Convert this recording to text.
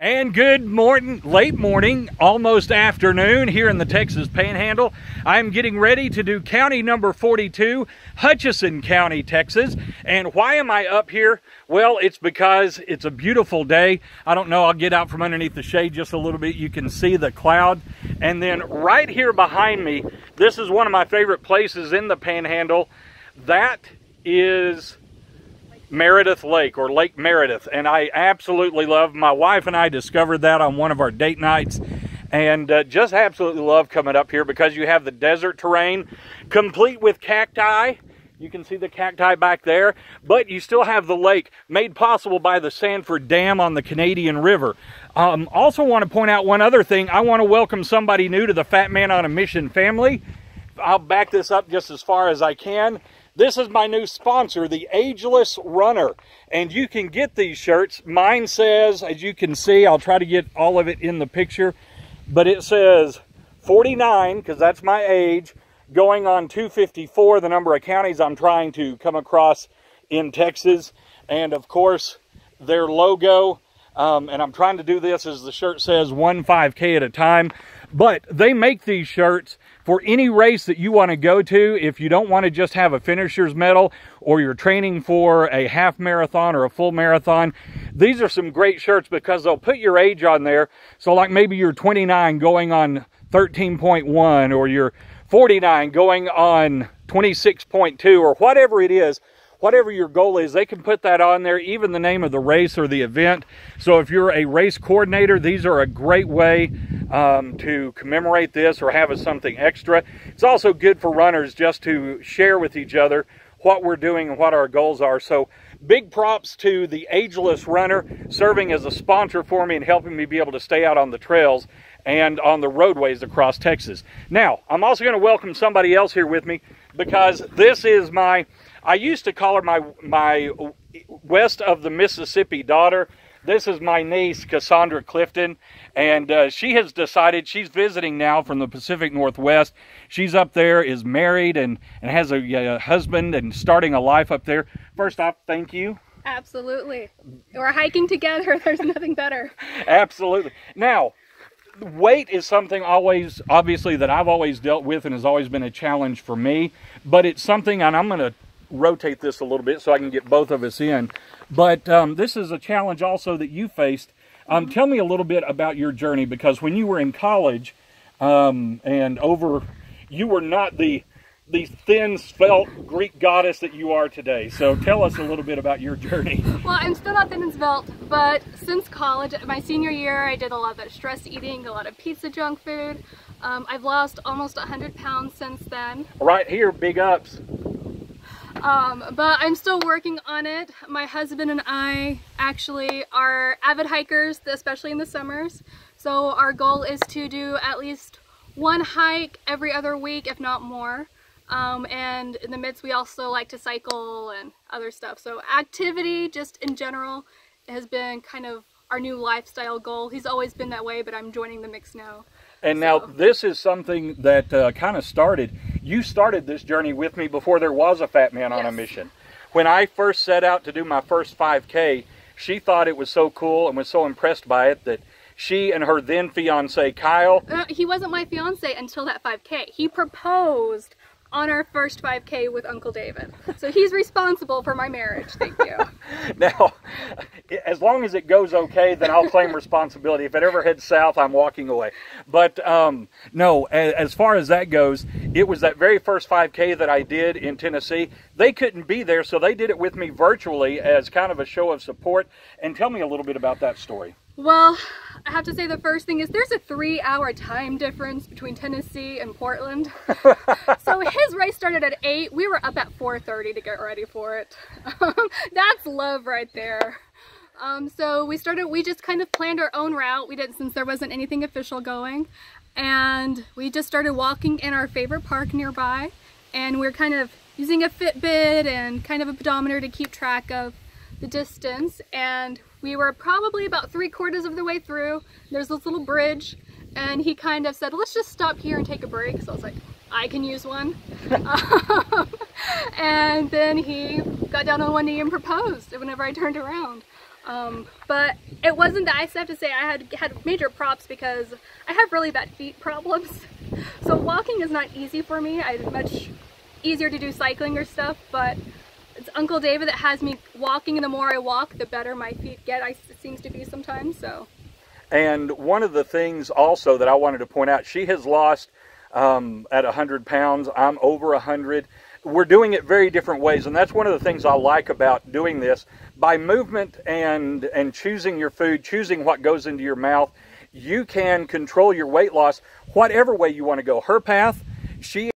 And good morning, late morning, almost afternoon here in the Texas Panhandle. I'm getting ready to do county number 42, Hutchinson County, Texas. And why am I up here? Well, it's because it's a beautiful day. I don't know, I'll get out from underneath the shade just a little bit. You can see the cloud. And then right here behind me, this is one of my favorite places in the Panhandle. That is Meredith Lake, or Lake Meredith, and I absolutely love. My wife and I discovered that on one of our date nights, and just absolutely love coming up here because you have the desert terrain complete with cacti. You can see the cacti back there, but you still have the lake made possible by the Sanford Dam on the Canadian River. Also want to point out one other thing. I want to welcome somebody new to the Fat Man on a Mission family. I'll back this up just as far as I can. This is my new sponsor, the Ageless Runner, and you can get these shirts. Mine says, as you can see, I'll try to get all of it in the picture, but it says 49, because that's my age, going on 254, the number of counties I'm trying to come across in Texas, and of course, their logo, and I'm trying to do this, as the shirt says, 1 5K at a time, but they make these shirts for any race that you want to go to. If you don't want to just have a finisher's medal, or you're training for a half marathon or a full marathon, these are some great shirts because they'll put your age on there. So like maybe you're 29 going on 13.1, or you're 49 going on 26.2, or whatever it is. Whatever your goal is, they can put that on there, even the name of the race or the event. So if you're a race coordinator, these are a great way to commemorate this or have as something extra. It's also good for runners just to share with each other what we're doing and what our goals are. So big props to the Ageless Runner serving as a sponsor for me and helping me be able to stay out on the trails and on the roadways across Texas. Now, I'm also going to welcome somebody else here with me because this is my, I used to call her my west of the Mississippi daughter. This is my niece, Cassandra Clifton, and she has decided, she's visiting now from the Pacific Northwest. She's up there, is married, and has a husband and starting a life up there. First off, thank you. Absolutely. We're hiking together. There's nothing better. Absolutely. Now, weight is something obviously that I've always dealt with and has always been a challenge for me, but it's something, and I'm going to rotate this a little bit so I can get both of us in, but this is a challenge also that you faced. Tell me a little bit about your journey, because when you were in college you were not the thin, svelte Greek goddess that you are today. So tell us a little bit about your journey. Well, I'm still not thin and svelte, but since college, my senior year, I did a lot of that stress eating, a lot of pizza junk food. I've lost almost 100 pounds since then. Right here, big ups. But I'm still working on it. My husband and I actually are avid hikers, especially in the summers. So our goal is to do at least one hike every other week, if not more. And in the midst, we also like to cycle and other stuff. So activity, just in general, has been kind of our new lifestyle goal. He's always been that way, but I'm joining the mix now. And now this is something that kind of started. You started this journey with me before there was a Fat Man on a Mission. When I first set out to do my first 5K, she thought it was so cool and was so impressed by it that she and her then fiance, Kyle. He wasn't my fiance until that 5K. He proposed on our first 5K with Uncle David. So he's responsible for my marriage, thank you. Now, as long as it goes okay, then I'll claim responsibility. If it ever heads south, I'm walking away. But no, as far as that goes, it was that very first 5K that I did in Tennessee. They couldn't be there, so they did it with me virtually as kind of a show of support. And tell me a little bit about that story. Well, I have to say the first thing is there's a 3-hour time difference between Tennessee and Portland. So his race started at 8. We were up at 4:30 to get ready for it. That's love right there. So we just kind of planned our own route. We didn't, since there wasn't anything official going. And we just started walking in our favorite park nearby. And we're kind of using a Fitbit and kind of a pedometer to keep track of the distance, and we were probably about 3/4 of the way through. There's this little bridge, and he kind of said, let's just stop here and take a break. So I was like, I can use one. And then he got down on one knee and proposed whenever I turned around. But it wasn't that. I still have to say I had major props because I have really bad feet problems. So walking is not easy for me. It's much easier to do cycling or stuff, but it's Uncle David that has me walking, and the more I walk, the better my feet get. It seems to be sometimes, so. And one of the things also that I wanted to point out, she has lost at 100 pounds. I'm over 100. We're doing it very different ways, and that's one of the things I like about doing this. By movement and choosing your food, choosing what goes into your mouth, you can control your weight loss whatever way you want to go. Her path, she